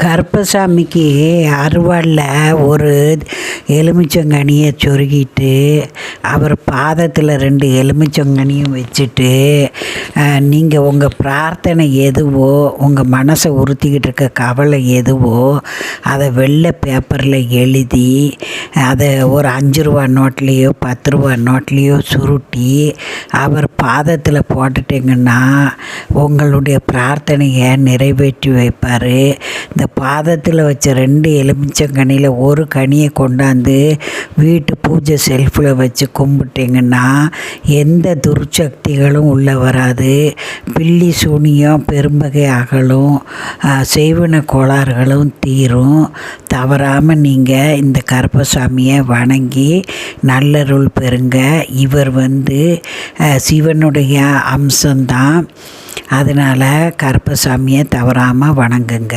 கருப்பசாமிக்கு அருவாளில் ஒரு எலுமிச்சங்கனியை சொருகிட்டு அவர் பாதத்தில் 2 எலுமிச்சங்கனியும் வச்சுட்டு நீங்கள் உங்கள் பிரார்த்தனை எதுவோ, உங்கள் மனசை உறுத்திக்கிட்டு இருக்க கவலை எதுவோ அதை வெள்ளை பேப்பரில் எழுதி அதை ஒரு 5 ரூபா நோட்லேயோ 10 ரூபா நோட்லேயோ சுருட்டி அவர் பாதத்தில் போட்டுட்டிங்கன்னா உங்களுடைய பிரார்த்தனையை நிறைவேற்றி வைப்பார். இந்த பாதத்தில் வச்ச 2 எலுமிச்சங்கனியில் ஒரு கனியை கொண்டாந்து வீட்டு பூஜை செல்ஃபில் வச்சு கும்பிட்டிங்கன்னா எந்த துர்ச்சக்திகளும் உள்ளே வராது. பில்லி சூனியம் பெரும்பகை அகலும், செய்வன கோளாறுகளும் தீரும். தவறாமல் நீங்கள் இந்த கருப்பசாமியை வணங்கி நல்லருள் பெறுங்க. இவர் சிவனுடைய அம்சம்தான். அதனால் கருப்பசாமியை தவறாமல் வணங்குங்க.